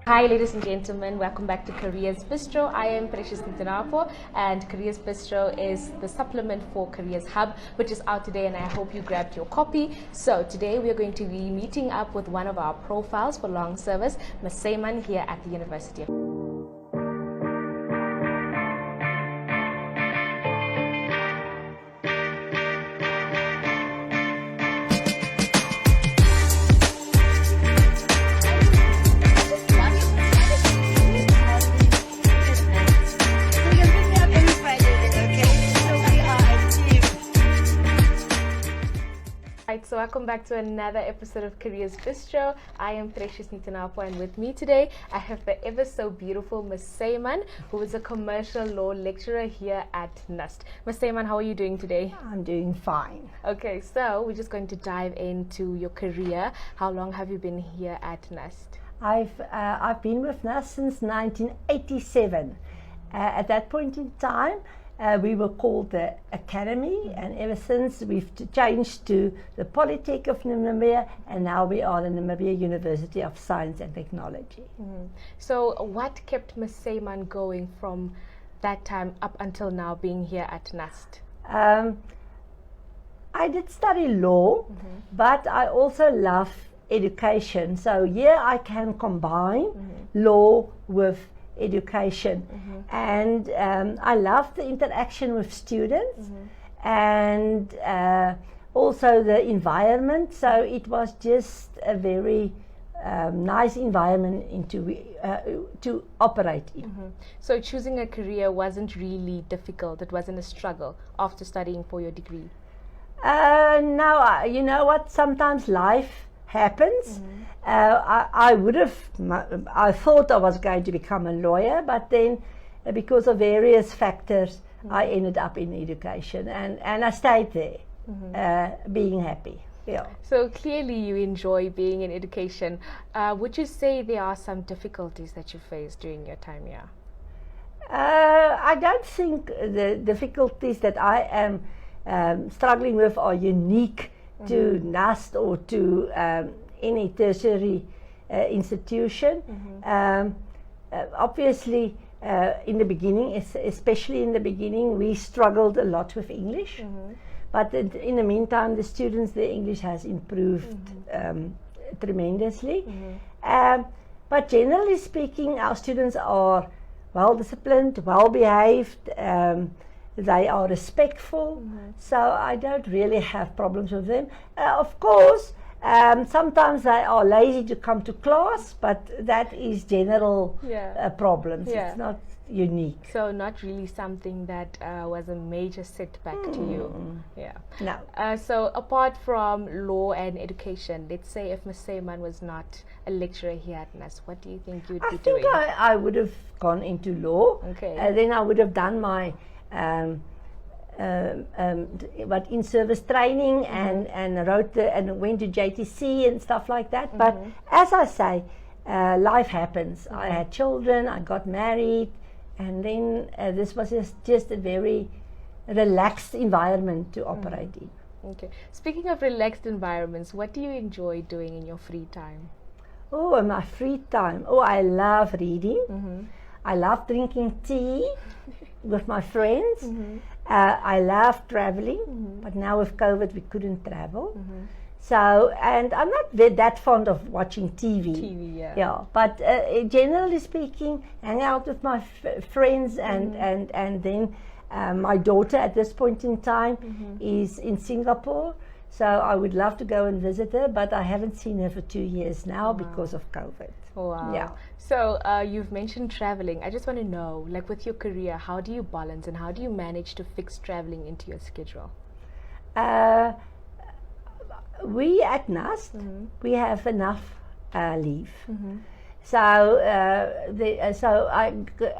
Hi ladies and gentlemen, welcome back to Careers Bistro. I am Precious Ntanapo and Careers Bistro is the supplement for Careers Hub, which is out today, and I hope you grabbed your copy. So today we are going to be meeting up with one of our profiles for long service, Ms. Saayman, here at the University of So welcome back to another episode of Careers Bistro. I am Precious Ntanapo, and with me today I have the ever so beautiful Ms. Saayman, who is a commercial law lecturer here at NUST. Ms. Saayman, how are you doing today? I'm doing fine. Okay, so we're just going to dive into your career. How long have you been here at NUST? I've been with NUST since 1987. At that point in time, we were called the Academy, and ever since we've changed to the Polytech of Namibia, and now we are the Namibia University of Science and Technology. So what kept Ms. Saayman going from that time up until now being here at NUST? I did study law, but I also love education. So here I can combine law with education, and I love the interaction with students and also the environment. So it was just a very nice environment to operate in. So choosing a career wasn't really difficult, it wasn't a struggle after studying for your degree? No, you know what, sometimes life happens. I thought I was going to become a lawyer, but then because of various factors I ended up in education, and I stayed there being happy. Yeah. So clearly you enjoy being in education. Would you say there are some difficulties that you faced during your time here? I don't think the difficulties that I am struggling with are unique to NUST or to any tertiary institution. Obviously, in the beginning, especially in the beginning, we struggled a lot with English. But in the meantime, the students, their English has improved tremendously. But generally speaking, our students are well disciplined, well behaved. They are respectful, so I don't really have problems with them. Of course, sometimes they are lazy to come to class, but that is general problems. It's not unique. So not really something that was a major setback to you. No. So apart from law and education, let's say if Ms. Saayman was not a lecturer here at NUST, what do you think you'd be doing? I think I would have gone into law. Then I would have done my in-service training and went to JTC and stuff like that. But as I say, life happens. I had children, I got married, and then this was just a very relaxed environment to operate in. Okay. Speaking of relaxed environments, what do you enjoy doing in your free time? Oh, in my free time. Oh, I love reading. I love drinking tea with my friends. I love traveling, but now with COVID we couldn't travel. So, and I'm not that fond of watching TV. But generally speaking, hang out with my friends, and then my daughter at this point in time is in Singapore. So I would love to go and visit her, but I haven't seen her for 2 years now because of COVID. Wow. Yeah. So you've mentioned traveling. I just want to know, like with your career, how do you balance and how do you manage to fix traveling into your schedule? We at NUST, we have enough leave. So,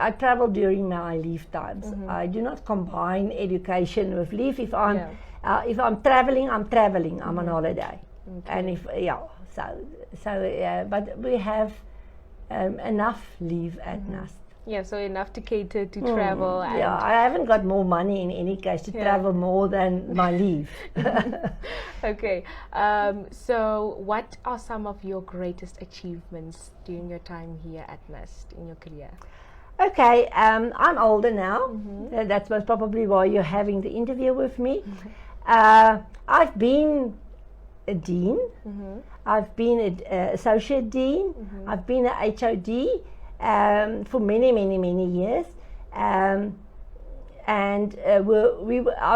I travel during my leave times. I do not combine education with leave. If I'm traveling, I'm traveling. I'm on holiday, and but we have enough leave at NUST. Yeah, so enough to cater to travel. And yeah, I haven't got more money in any case to travel more than my leave. Okay, so what are some of your greatest achievements during your time here at NUST in your career? Okay, I'm older now. That's most probably why you're having the interview with me. I've been a dean. I've been an associate dean. I've been an HOD for many, many, many years. I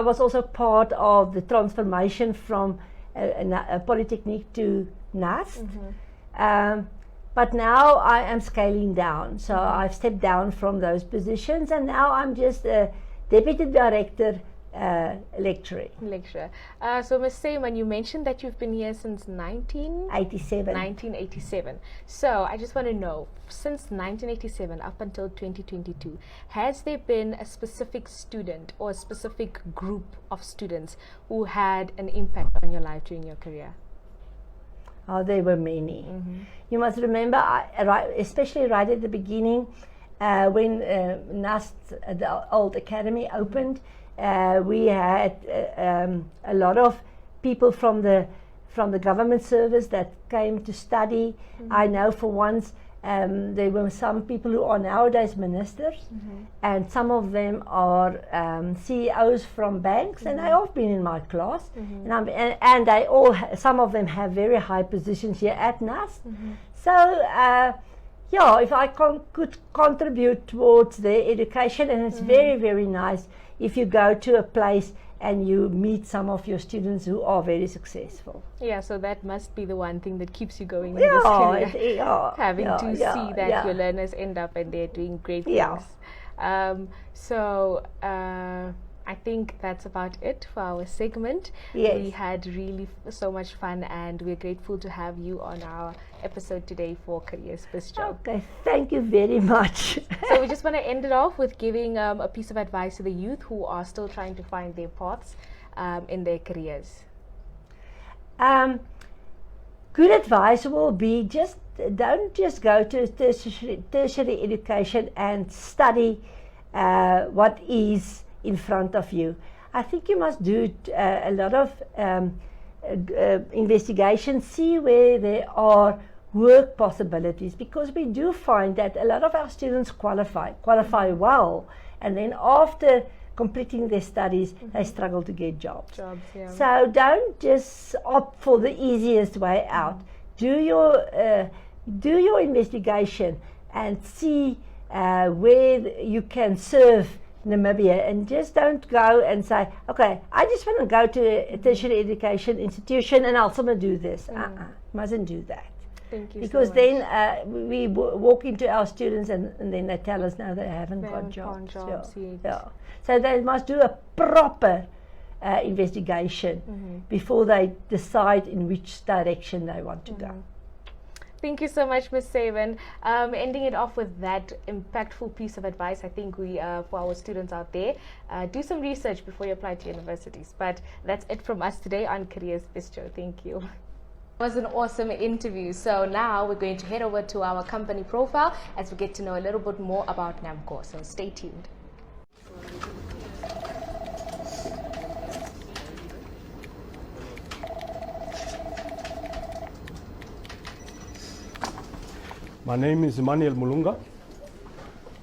was also part of the transformation from a polytechnic to NUST. But now I am scaling down. So I've stepped down from those positions, and now I'm just a deputy director lecturer. So Ms. Saayman, you mentioned that you've been here since 1987. So I just want to know, since 1987 up until 2022, has there been a specific student or a specific group of students who had an impact on your life during your career? Oh, there were many. You must remember, especially right at the beginning, when NUST, the old academy, opened, we had a lot of people from the government service that came to study. I know for once there were some people who are nowadays ministers, and some of them are CEOs from banks, and they have been in my class, and they all some of them have very high positions here at NUST. So yeah, if I could contribute towards their education, and it's very, very nice if you go to a place and you meet some of your students who are very successful. Yeah, so that must be the one thing that keeps you going in this career. Having to see that your learners end up and they're doing great things. I think that's about it for our segment. We had really so much fun, and we're grateful to have you on our episode today for Careers Bistro. Okay, thank you very much. So we just want to end it off with giving a piece of advice to the youth who are still trying to find their paths in their careers. Good advice will be don't just go to tertiary education and study what is in front of you. I think you must do a lot of investigation, see where there are work possibilities, because we do find that a lot of our students qualify well, and then after completing their studies, they struggle to get jobs. So don't just opt for the easiest way out. Do your investigation and see where you can serve Namibia, and just don't go and say, okay, I just want to go to a tertiary education institution and I'll also do this. Mustn't do that. Thank you. Because so then we walk into our students and then they tell us, no, they haven't got jobs. So they must do a proper investigation before they decide in which direction they want to go. Thank you so much, Ms. Saayman. Ending it off with that impactful piece of advice, I think we, for our students out there, do some research before you apply to universities. But that's it from us today on Careers Bistro. Thank you. It was an awesome interview. So now we're going to head over to our company profile as we get to know a little bit more about NAMCOR. So stay tuned. My name is Emmanuel Mulunga.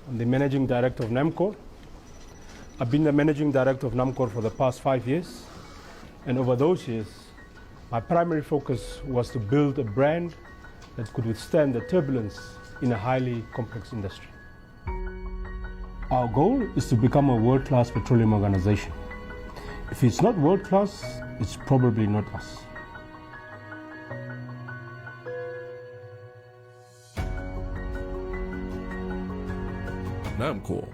I'm the Managing Director of NAMCOR. I've been the Managing Director of NAMCOR for the past 5 years, and over those years, my primary focus was to build a brand that could withstand the turbulence in a highly complex industry. Our goal is to become a world-class petroleum organization. If it's not world-class, it's probably not us. NAMCOR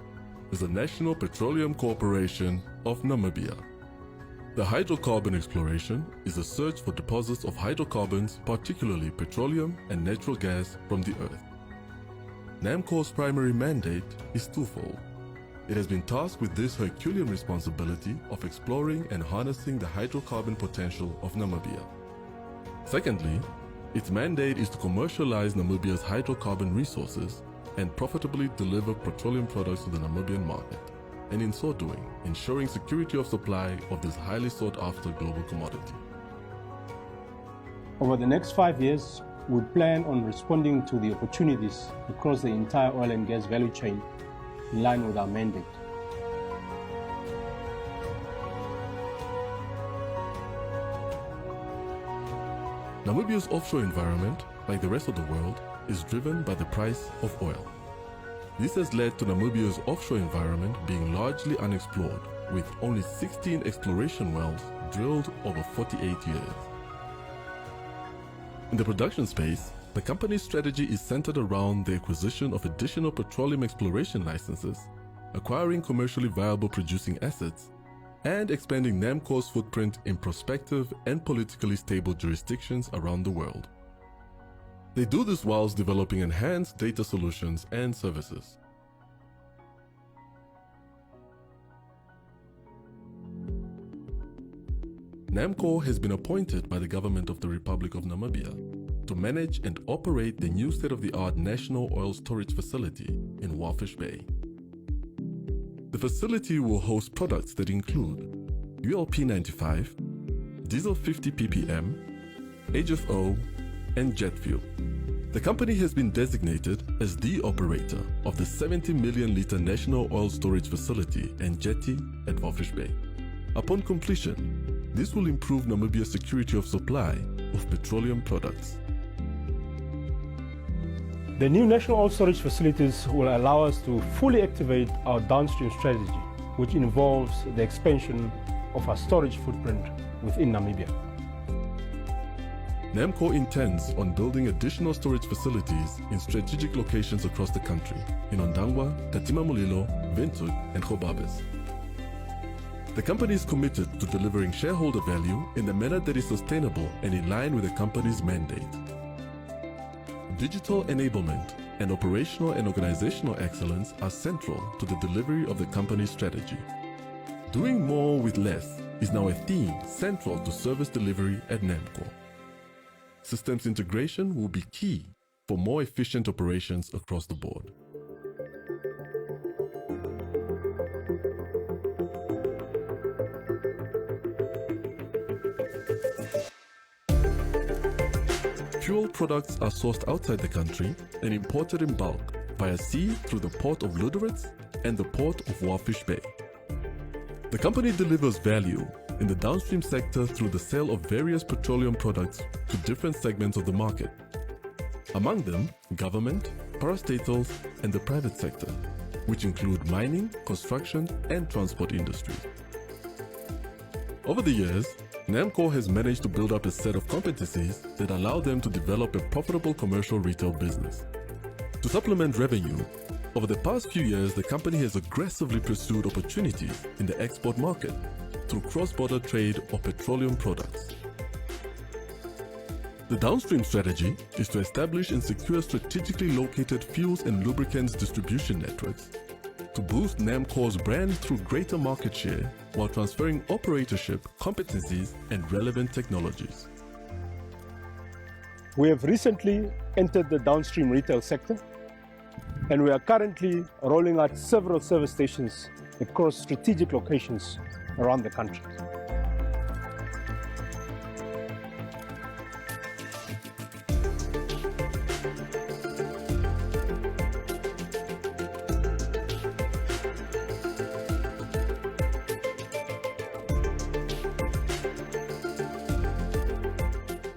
is the National Petroleum Corporation of Namibia. The hydrocarbon exploration is the search for deposits of hydrocarbons, particularly petroleum and natural gas, from the earth. NAMCOR's primary mandate is twofold. It has been tasked with this Herculean responsibility of exploring and harnessing the hydrocarbon potential of Namibia. Secondly, its mandate is to commercialize Namibia's hydrocarbon resources and profitably deliver petroleum products to the Namibian market, and in so doing, ensuring security of supply of this highly sought-after global commodity. Over the next 5 years, we plan on responding to the opportunities across the entire oil and gas value chain in line with our mandate. Namibia's offshore environment, like the rest of the world, is driven by the price of oil. This has led to Namibia's offshore environment being largely unexplored, with only 16 exploration wells drilled over 48 years. In the production space, the company's strategy is centered around the acquisition of additional petroleum exploration licenses, acquiring commercially viable producing assets, and expanding NAMCOR's footprint in prospective and politically stable jurisdictions around the world. They do this whilst developing enhanced data solutions and services. NAMCOR has been appointed by the government of the Republic of Namibia to manage and operate the new state-of-the-art National Oil Storage Facility in Walfish Bay. The facility will host products that include ULP 95, Diesel 50 ppm, HFO, and jet fuel. The company has been designated as the operator of the 70 million litre National Oil Storage Facility and jetty at Walfish Bay. Upon completion, this will improve Namibia's security of supply of petroleum products. The new national oil storage facilities will allow us to fully activate our downstream strategy, which involves the expansion of our storage footprint within Namibia. NAMCOR intends on building additional storage facilities in strategic locations across the country, in Ondangwa, Tatima-Mulilo, Windhoek, and Gobabis. The company is committed to delivering shareholder value in a manner that is sustainable and in line with the company's mandate. Digital enablement and operational and organizational excellence are central to the delivery of the company's strategy. Doing more with less is now a theme central to service delivery at NAMCOR. Systems integration will be key for more efficient operations across the board. Fuel products are sourced outside the country and imported in bulk via sea through the port of Luderitz and the port of Walfish Bay. The company delivers value in the downstream sector through the sale of various petroleum products to different segments of the market. Among them, government, parastatals, and the private sector, which include mining, construction, and transport industries. Over the years, NAMCOR has managed to build up a set of competencies that allow them to develop a profitable commercial retail business. To supplement revenue, over the past few years, the company has aggressively pursued opportunities in the export market through cross-border trade of petroleum products. The downstream strategy is to establish and secure strategically located fuels and lubricants distribution networks to boost NAMCOR's brand through greater market share while transferring operatorship, competencies, and relevant technologies. We have recently entered the downstream retail sector, and we are currently rolling out several service stations across strategic locations around the country.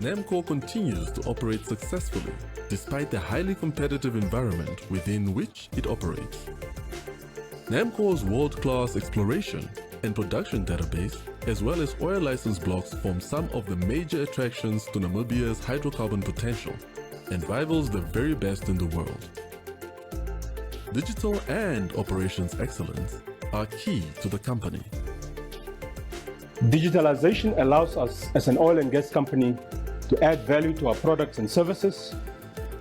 NAMCOR continues to operate successfully despite the highly competitive environment within which it operates. NAMCOR's world-class exploration and production database, as well as oil license blocks, form some of the major attractions to Namibia's hydrocarbon potential and rivals the very best in the world. Digital and operations excellence are key to the company. Digitalization allows us as an oil and gas company to add value to our products and services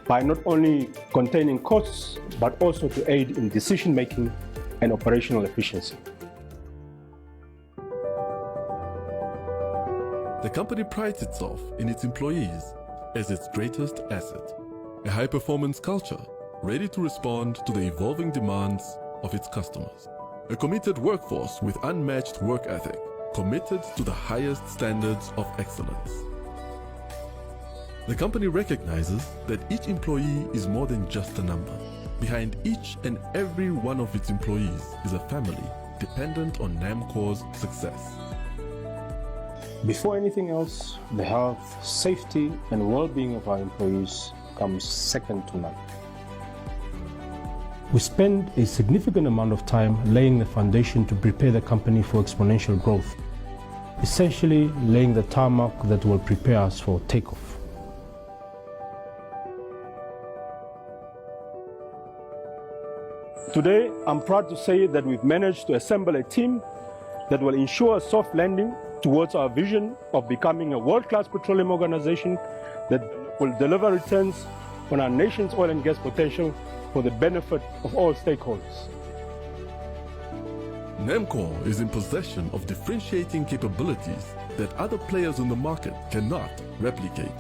by not only containing costs, but also to aid in decision-making and operational efficiency. The company prides itself in its employees as its greatest asset. A high-performance culture ready to respond to the evolving demands of its customers. A committed workforce with unmatched work ethic, committed to the highest standards of excellence. The company recognizes that each employee is more than just a number. Behind each and every one of its employees is a family dependent on NAMCOR's success. Before anything else, the health, safety, and well-being of our employees comes second to none. We spend a significant amount of time laying the foundation to prepare the company for exponential growth, essentially laying the tarmac that will prepare us for takeoff. Today, I'm proud to say that we've managed to assemble a team that will ensure a soft landing towards our vision of becoming a world-class petroleum organization that will deliver returns on our nation's oil and gas potential for the benefit of all stakeholders. NAMCOR is in possession of differentiating capabilities that other players in the market cannot replicate.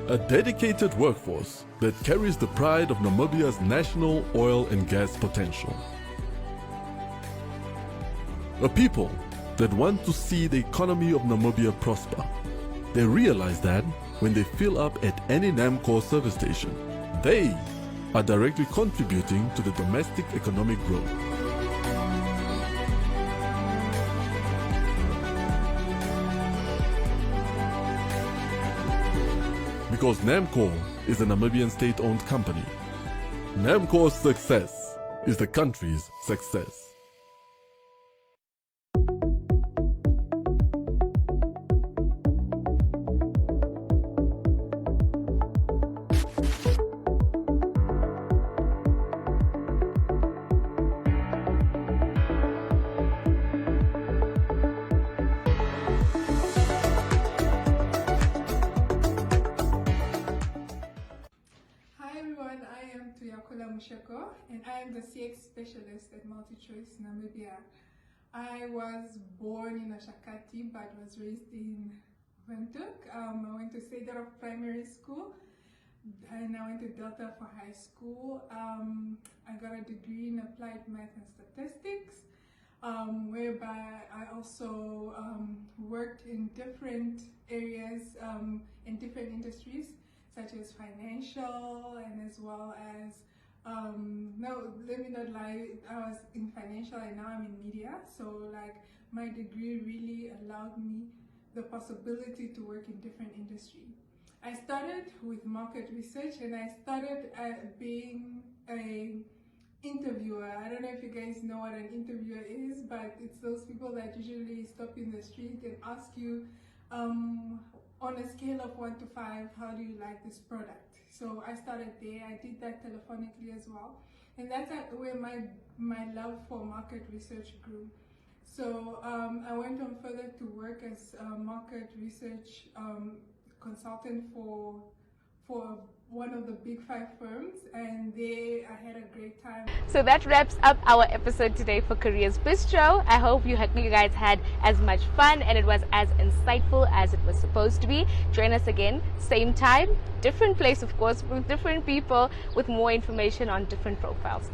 A dedicated workforce that carries the pride of Namibia's national oil and gas potential. A people that want to see the economy of Namibia prosper. They realize that when they fill up at any NAMCOR service station, they are directly contributing to the domestic economic growth. Because NAMCOR is a Namibian state-owned company. NAMCOR's success is the country's success. And I am the CX specialist at Multichoice Namibia. I was born in Ashakati but was raised in Windhoek. I went to Cedar Primary School and I went to Delta for high school. I got a degree in applied math and statistics, whereby I also worked in different areas in different industries such as financial and as well as no, let me not lie, I was in financial and now I'm in media, so like my degree really allowed me the possibility to work in different industries. I started with market research and I started being a interviewer. I don't know if you guys know what an interviewer is, but it's those people that usually stop in the street and ask you on a scale of 1 to 5, how do you like this product? So I started there. I did that telephonically as well, and that's where my love for market research grew. So I went on further to work as a market research consultant for one of the big 5 firms, and there I had a great time. So that wraps up our episode today for Careers Bistro. I hope you guys had as much fun and it was as insightful as it was supposed to be. Join us again, same time, different place of course, with different people, with more information on different profiles.